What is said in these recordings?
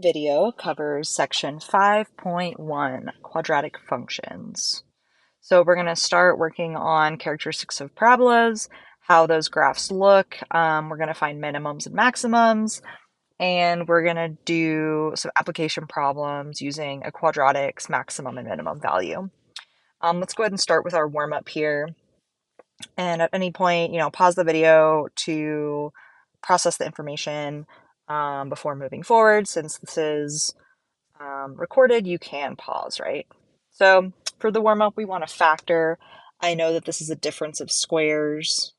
Video covers section 5.1, quadratic functions. So we're going to start working on characteristics of parabolas, how those graphs look. We're going to find minimums and maximums, and we're going to do some application problems using a quadratic's maximum and minimum value. Let's go ahead and start with our warm-up here. And at any point, pause the video to process the information before moving forward. Since this is recorded, you can pause, right? So for the warm-up, we want to factor. I know that this is a difference of squares.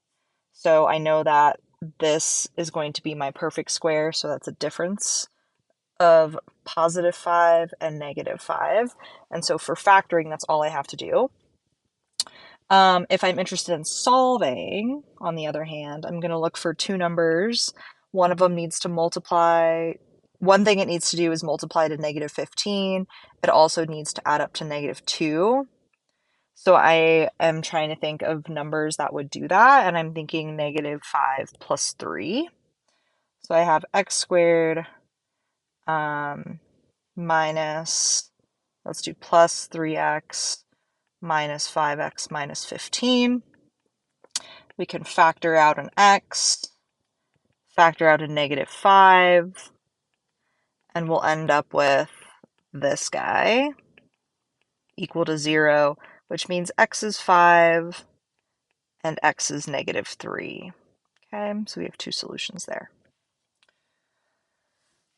So I know that this is going to be my perfect square. So that's a difference of +5 and -5. And so for factoring, that's all I have to do. If I'm interested in solving, on the other hand, I'm going to look for two numbers. One of them needs to multiply. One thing it needs to do is multiply to -15. It also needs to add up to -2. So I am trying to think of numbers that would do that, and I'm thinking -5 plus 3. So I have x squared minus, let's do plus 3x minus 5x minus 15. We can factor out an x, factor out a -5, and we'll end up with this guy equal to 0, which means x is 5 and x is -3. Okay, so we have two solutions there.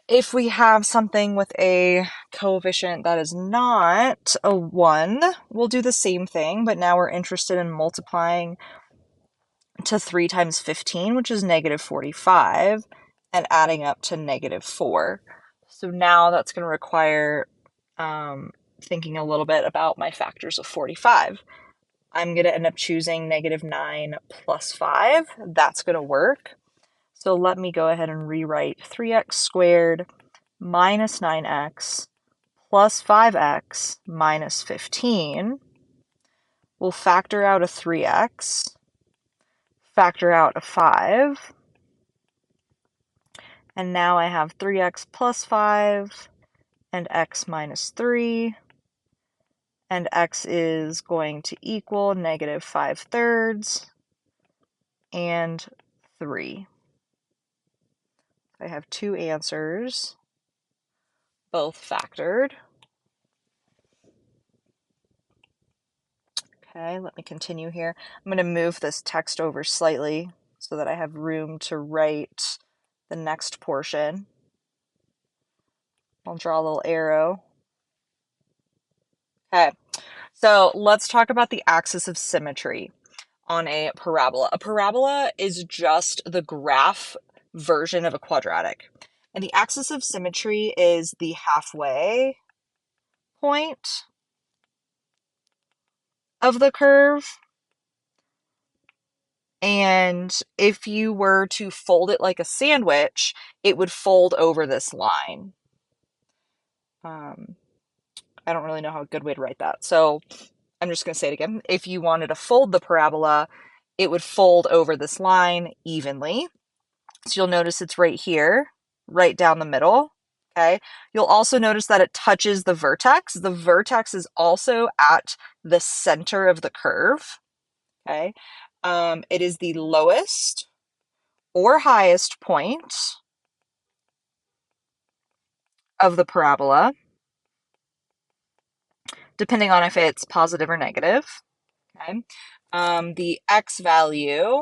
If we have something with a coefficient that is not a 1, we'll do the same thing, but now we're interested in multiplying to 3 times 15, which is -45, and adding up to -4. So now that's going to require thinking a little bit about my factors of 45. I'm going to end up choosing -9 plus 5. That's going to work. So let me go ahead and rewrite 3x squared minus 9x plus 5x minus 15. We'll factor out a 3x, factor out a 5, and now I have 3x plus 5 and x minus 3, and x is going to equal -5/3 and 3. I have two answers, both factored. Okay, let me continue here. I'm going to move this text over slightly so that I have room to write the next portion. I'll draw a little arrow. Okay, so let's talk about the axis of symmetry on a parabola. A parabola is just the graph version of a quadratic. And the axis of symmetry is the halfway point of the curve. And if you were to fold it like a sandwich, it would fold over this line. I don't really know how a good way to write that. So I'm just going to say it again. If you wanted to fold the parabola, it would fold over this line evenly. So you'll notice it's right here, right down the middle. Okay. You'll also notice that it touches the vertex. The vertex is also at the center of the curve. Okay. It is the lowest or highest point of the parabola, depending on if it's positive or negative. Okay. The x value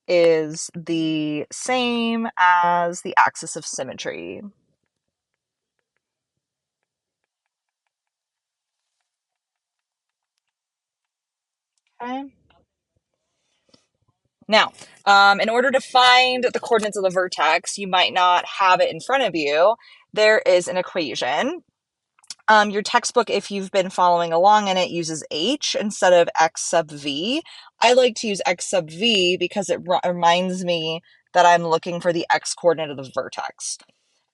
is the same as the axis of symmetry. Okay. Now, in order to find the coordinates of the vertex, you might not have it in front of you. There is an equation. Your textbook, if you've been following along in it, uses h instead of x sub v. I like to use x sub v because it reminds me that I'm looking for the x coordinate of the vertex.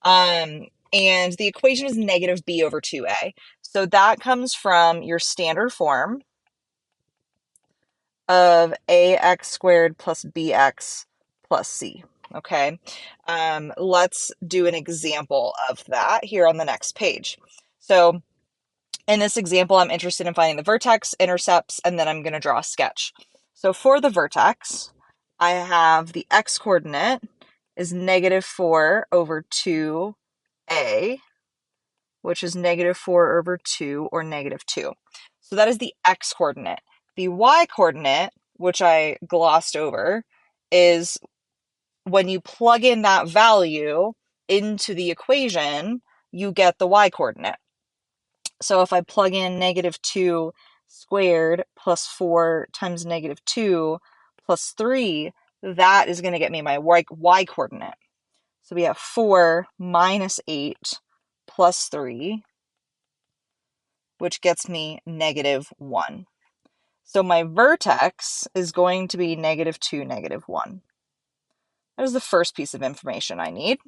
And the equation is -b over 2a. So that comes from your standard form of ax squared plus bx plus c. okay? Let's do an example of that here on the next page. So in this example, I'm interested in finding the vertex, intercepts, and then I'm going to draw a sketch. So for the vertex, I have the x-coordinate is -4 over 2a, which is -4 over 2, or -2. So that is the x-coordinate. The y-coordinate, which I glossed over, is when you plug in that value into the equation, you get the y-coordinate. So if I plug in -2 squared plus 4 times -2 plus 3, that is going to get me my y-coordinate. So we have 4 minus 8 plus 3, which gets me -1. So my vertex is going to be -2, -1. That is the first piece of information I need.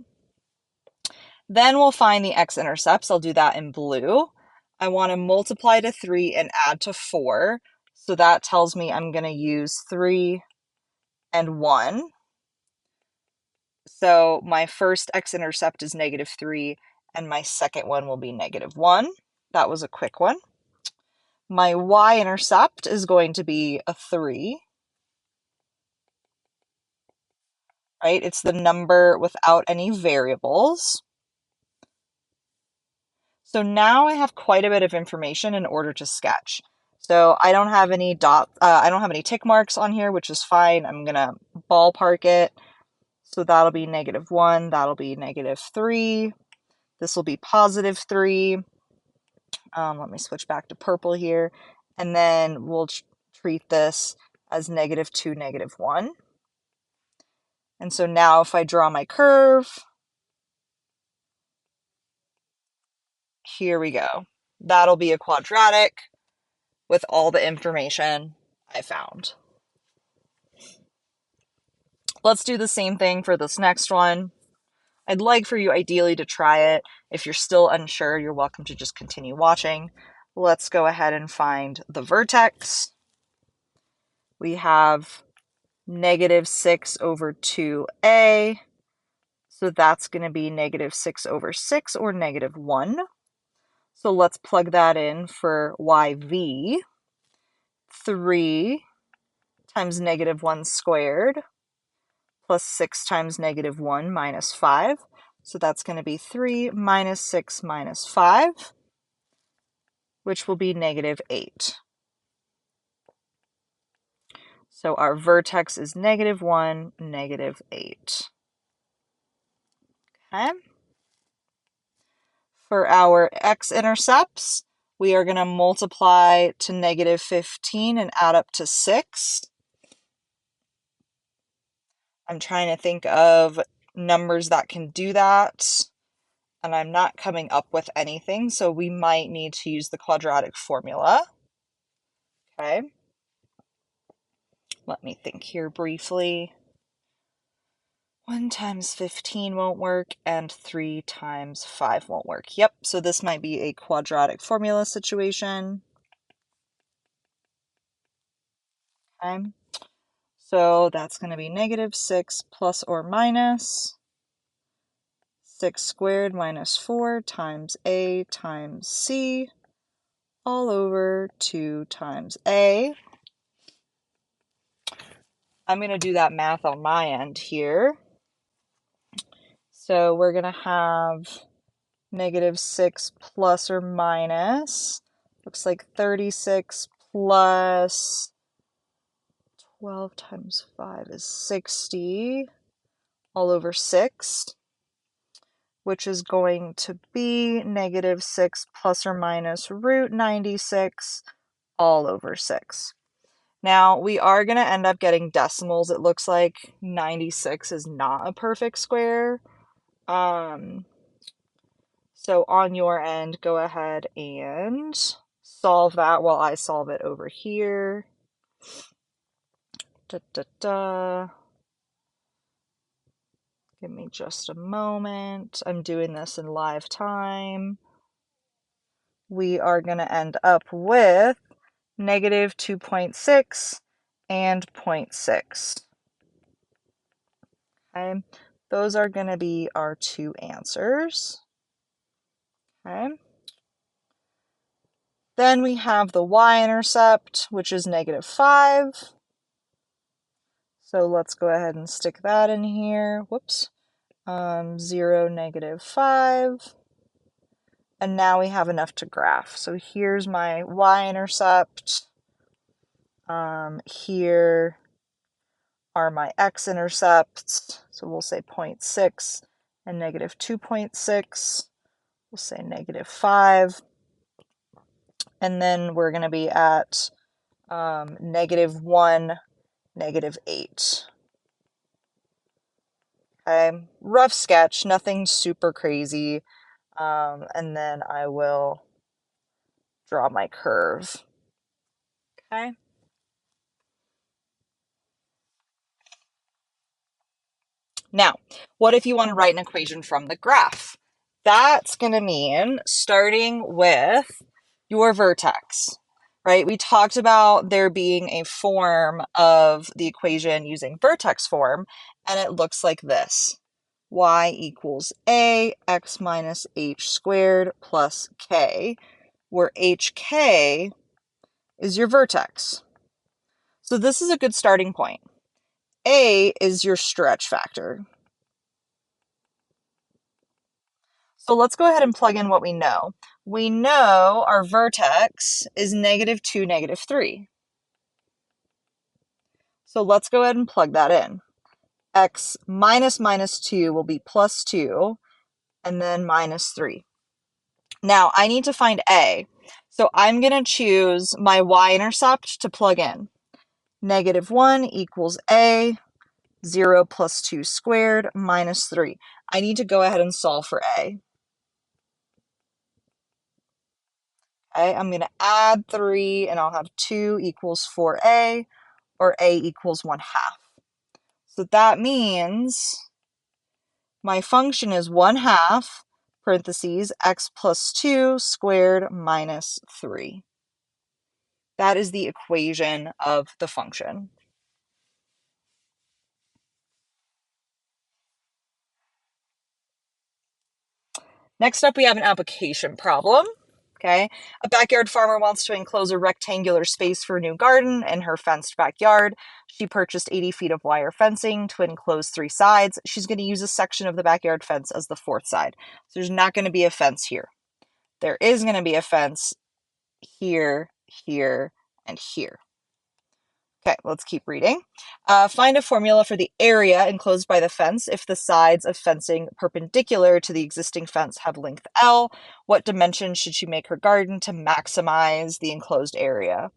Then we'll find the x-intercepts. I'll do that in blue. I want to multiply to 3 and add to 4. So that tells me I'm going to use 3 and 1. So my first x-intercept is -3, and my second one will be -1. That was a quick one. My y-intercept is going to be a 3, right? It's the number without any variables. So now I have quite a bit of information in order to sketch. So I don't have any I don't have any tick marks on here, which is fine. I'm gonna ballpark it. So that'll be -1, that'll be -3. This will be +3. Let me switch back to purple here. And then we'll treat this as -2, -1. And so now if I draw my curve, here we go. That'll be a quadratic with all the information I found. Let's do the same thing for this next one. I'd like for you ideally to try it. If you're still unsure, you're welcome to just continue watching. Let's go ahead and find the vertex. We have -6 over 2a. So that's going to be -6 over 6, or -1. So let's plug that in for yv. 3 times -1 squared plus 6 times -1 minus 5. So that's going to be 3 minus 6 minus 5, which will be -8. So our vertex is -1, -8. Okay. For our x-intercepts, we are going to multiply to -15 and add up to 6. I'm trying to think of numbers that can do that, and I'm not coming up with anything, so we might need to use the quadratic formula. Okay. Let me think here briefly. 1 times 15 won't work, and 3 times 5 won't work. Yep, so this might be a quadratic formula situation. Okay. So that's going to be -6 plus or minus 6 squared minus 4 times a times c all over 2 times a. I'm going to do that math on my end here. So we're going to have -6 plus or minus, looks like 36 plus 12 times 5 is 60 all over 6, which is going to be -6 plus or minus root 96 all over 6. Now, we are going to end up getting decimals. It looks like 96 is not a perfect square. So on your end, go ahead and solve that while I solve it over here. Give me just a moment. I'm doing this in live time. We are going to end up with -2.6 and 0.6. Okay, those are going to be our two answers. Okay. Then we have the y-intercept, which is -5. So let's go ahead and stick that in here. Whoops. 0, -5. And now we have enough to graph. So here's my y-intercept. Here are my x-intercepts. So we'll say 0.6 and -2.6. We'll say -5. And then we're going to be at -1, -8. Okay, rough sketch, nothing super crazy. And then I will draw my curve. Okay. Now, what if you want to write an equation from the graph? That's going to mean starting with your vertex, right? We talked about there being a form of the equation using vertex form, and it looks like this. Y equals a, x minus h squared plus k, where hk is your vertex. So this is a good starting point. A is your stretch factor. So let's go ahead and plug in what we know. We know our vertex is -2, -3. So let's go ahead and plug that in. X minus -2 will be +2, and then -3. Now I need to find A. So I'm going to choose my y-intercept to plug in. -1 equals A, 0 plus 2 squared minus 3. I need to go ahead and solve for A. Okay, I'm going to add 3 and I'll have 2 equals 4A, or A equals 1/2. So that means my function is 1/2 parentheses x plus 2 squared minus 3. That is the equation of the function. Next up, we have an application problem. Okay, a backyard farmer wants to enclose a rectangular space for a new garden in her fenced backyard. She purchased 80 feet of wire fencing to enclose 3 sides. She's going to use a section of the backyard fence as the 4th side. So there's not going to be a fence here. There is going to be a fence here, here, and here. Okay, let's keep reading. Find a formula for the area enclosed by the fence if the sides of fencing perpendicular to the existing fence have length L. What dimension should she make her garden to maximize the enclosed area?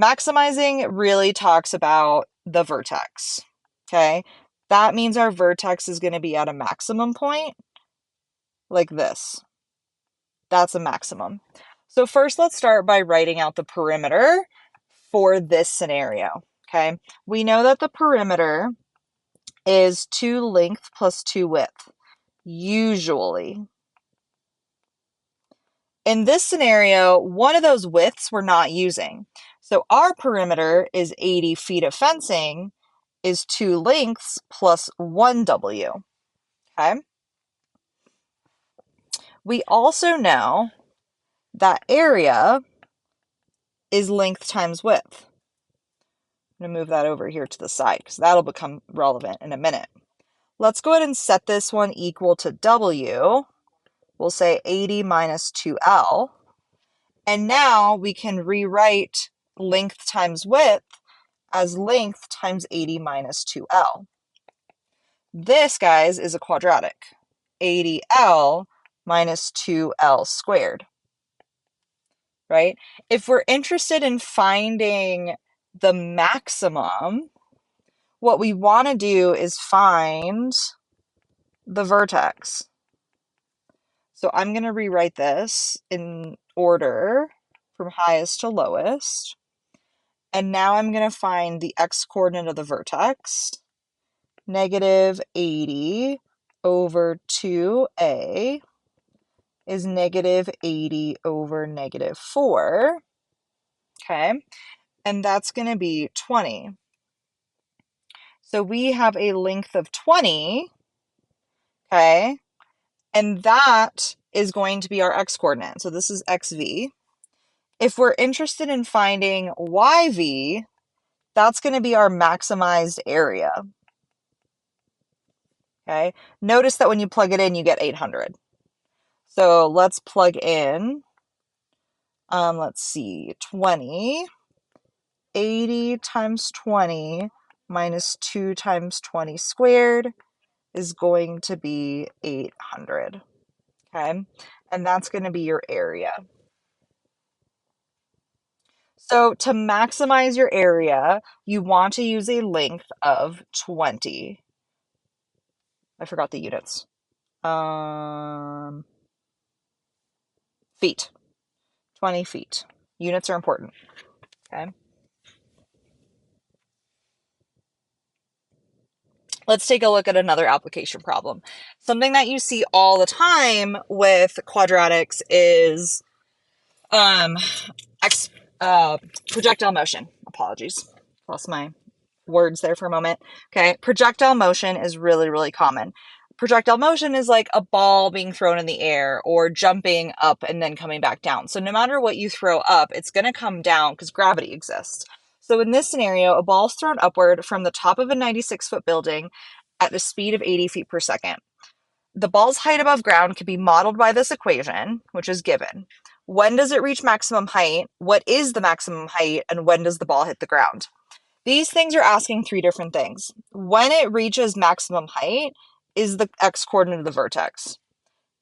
Maximizing really talks about the vertex. Okay, that means our vertex is going to be at a maximum point, like this. That's a maximum. So first, let's start by writing out the perimeter for this scenario. Okay, we know that the perimeter is 2 length plus 2 width, usually. In this scenario, one of those widths we're not using. So our perimeter is 80 feet of fencing is 2 lengths plus 1 W. Okay. We also know that area is length times width. I'm going to move that over here to the side because that'll become relevant in a minute. Let's go ahead and set this one equal to W. We'll say 80 minus 2L. And now we can rewrite length times width as length times 80 minus 2L. This, guys, is a quadratic. 80L minus 2L squared. Right? If we're interested in finding the maximum, what we want to do is find the vertex. So I'm going to rewrite this in order from highest to lowest. And now I'm going to find the x-coordinate of the vertex. -80 over 2a is -80 over -4. Okay, and that's going to be 20. So we have a length of 20, okay? And that is going to be our x-coordinate. So this is xv. If we're interested in finding yv, that's going to be our maximized area. Okay, notice that when you plug it in, you get 800. So let's plug in, let's see, 20, 80 times 20 minus 2 times 20 squared is going to be 800. Okay, and that's going to be your area. So to maximize your area, you want to use a length of 20. I forgot the units. Feet. 20 feet. Units are important. Okay. Let's take a look at another application problem. Something that you see all the time with quadratics is projectile motion. Apologies. Lost my words there for a moment. Okay. Projectile motion is really, really common. Projectile motion is like a ball being thrown in the air or jumping up and then coming back down. So no matter what you throw up, it's going to come down because gravity exists. So in this scenario, a ball is thrown upward from the top of a 96-foot building at a speed of 80 feet per second. The ball's height above ground can be modeled by this equation, which is given. When does it reach maximum height? What is the maximum height? And when does the ball hit the ground? These things are asking three different things. When it reaches maximum height is the x-coordinate of the vertex.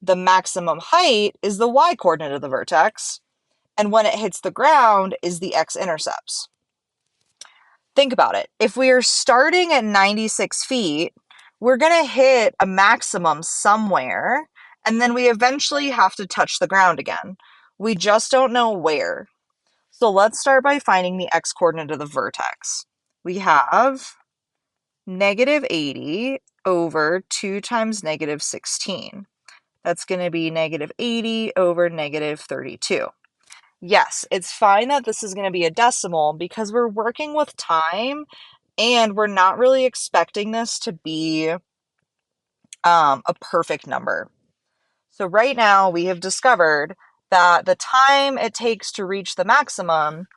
The maximum height is the y-coordinate of the vertex. And when it hits the ground is the x-intercepts. Think about it. If we are starting at 96 feet, we're going to hit a maximum somewhere, and then we eventually have to touch the ground again. We just don't know where. So let's start by finding the x-coordinate of the vertex. We have negative 80 over 2 times negative 16. That's going to be negative 80 over negative 32. Yes, it's fine that this is going to be a decimal because we're working with time and we're not really expecting this to be a perfect number. So right now we have discovered that the time it takes to reach the maximum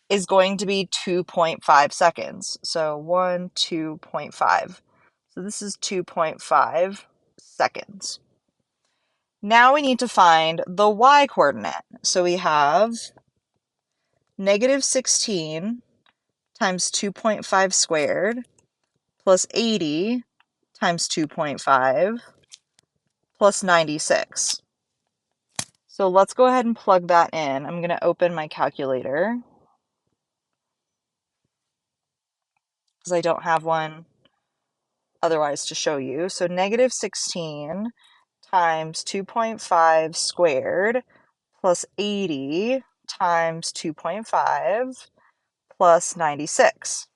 is going to be 2.5 seconds. So 2.5. So this is 2.5 seconds. Now we need to find the y-coordinate. So we have negative 16 times 2.5 squared plus 80 times 2.5 plus 96. So let's go ahead and plug that in. I'm going to open my calculator because I don't have one otherwise to show you. So negative 16 times 2.5 squared plus 80 times 2.5 plus 96.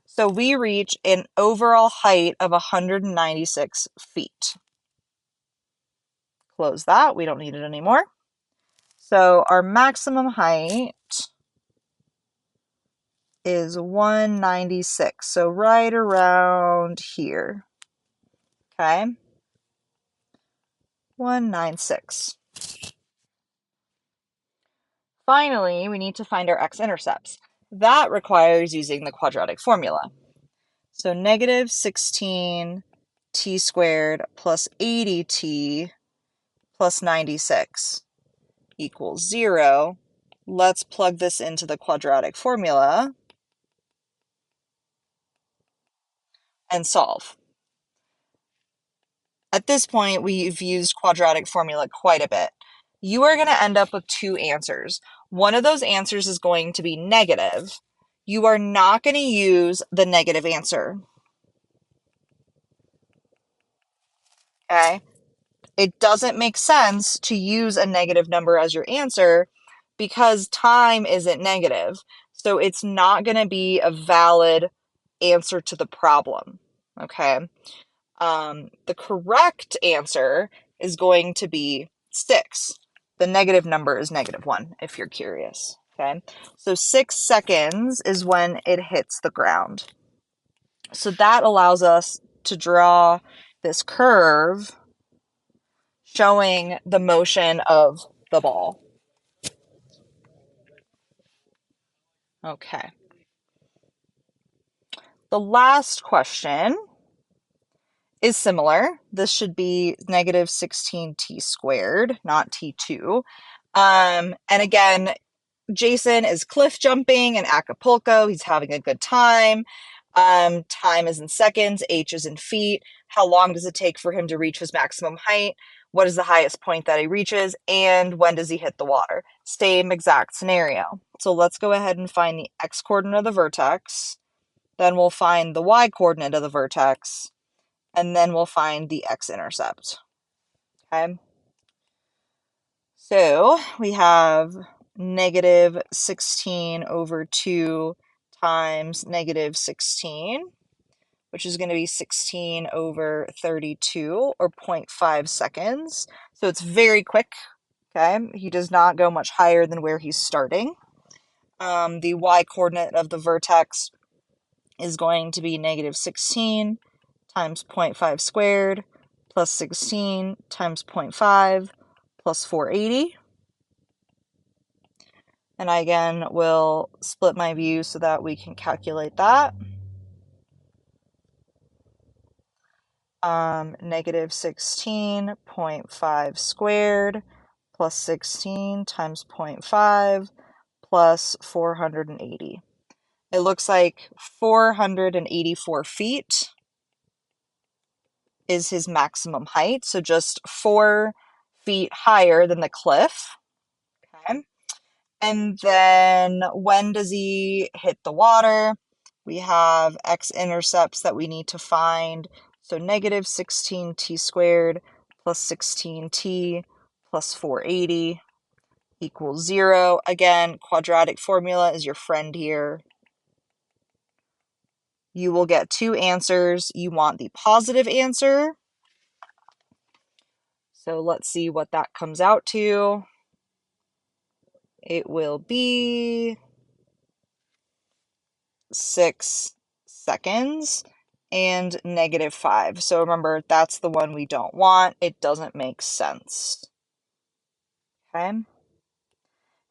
So we reach an overall height of 196 feet. Close that. We don't need it anymore. So our maximum height is 196. So right around here. Okay. 196. Finally, we need to find our x-intercepts. That requires using the quadratic formula. So negative 16 t squared plus 80t plus 96 equals 0. Let's plug this into the quadratic formula and solve. At this point, we've used quadratic formula quite a bit. You are going to end up with two answers. One of those answers is going to be negative. You are not going to use the negative answer. Okay? It doesn't make sense to use a negative number as your answer because time isn't negative. So it's not going to be a valid answer to the problem. Okay? The correct answer is going to be 6. The negative number is -1, if you're curious. Okay, so 6 seconds is when it hits the ground. So that allows us to draw this curve showing the motion of the ball. Okay. The last question is similar. This should be negative 16t squared, not t2. And again, Jason is cliff jumping in Acapulco. He's having a good time. Time is in seconds, h is in feet. How long does it take for him to reach his maximum height? What is the highest point that he reaches? And when does he hit the water? Same exact scenario. So let's go ahead and find the x-coordinate of the vertex. Then we'll find the y-coordinate of the vertex. And then we'll find the x-intercept. Okay? So we have negative 16 over 2 times negative 16, which is going to be 16 over 32, or 0.5 seconds. So it's very quick, okay? He does not go much higher than where he's starting. The y-coordinate of the vertex is going to be negative 16 times 0.5 squared plus 16 times 0.5 plus 480. And I again will split my view so that we can calculate that. Negative 16.5 squared plus 16 times 0.5 plus 480. It looks like 484 feet is his maximum height, so just 4 feet higher than the cliff. Okay. And then when does he hit the water? We have x-intercepts that we need to find. So negative 16t squared plus 16t plus 480 equals 0. Again, quadratic formula is your friend here. You will get 2 answers. You want the positive answer. So let's see what that comes out to. It will be 6 seconds and negative 5. So remember, that's the one we don't want. It doesn't make sense. Okay.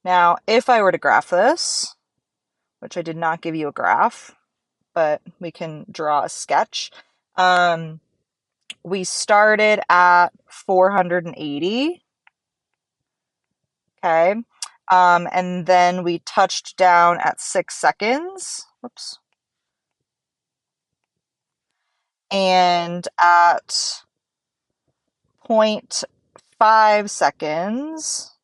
Now, if I were to graph this, which I did not give you a graph, but we can draw a sketch. We started at 480. Okay. And then we touched down at 6 seconds. Whoops. And at 0.5 seconds,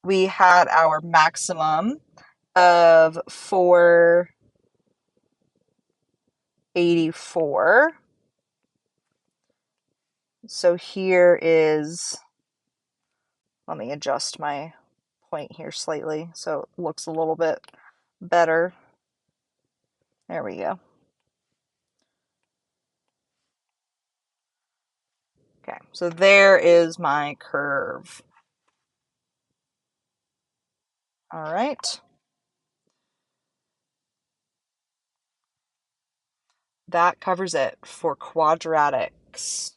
we had our maximum of 484. So here is, let me adjust my point here slightly so it looks a little bit better. There we go. Okay, so there is my curve. All right. That covers it for quadratics.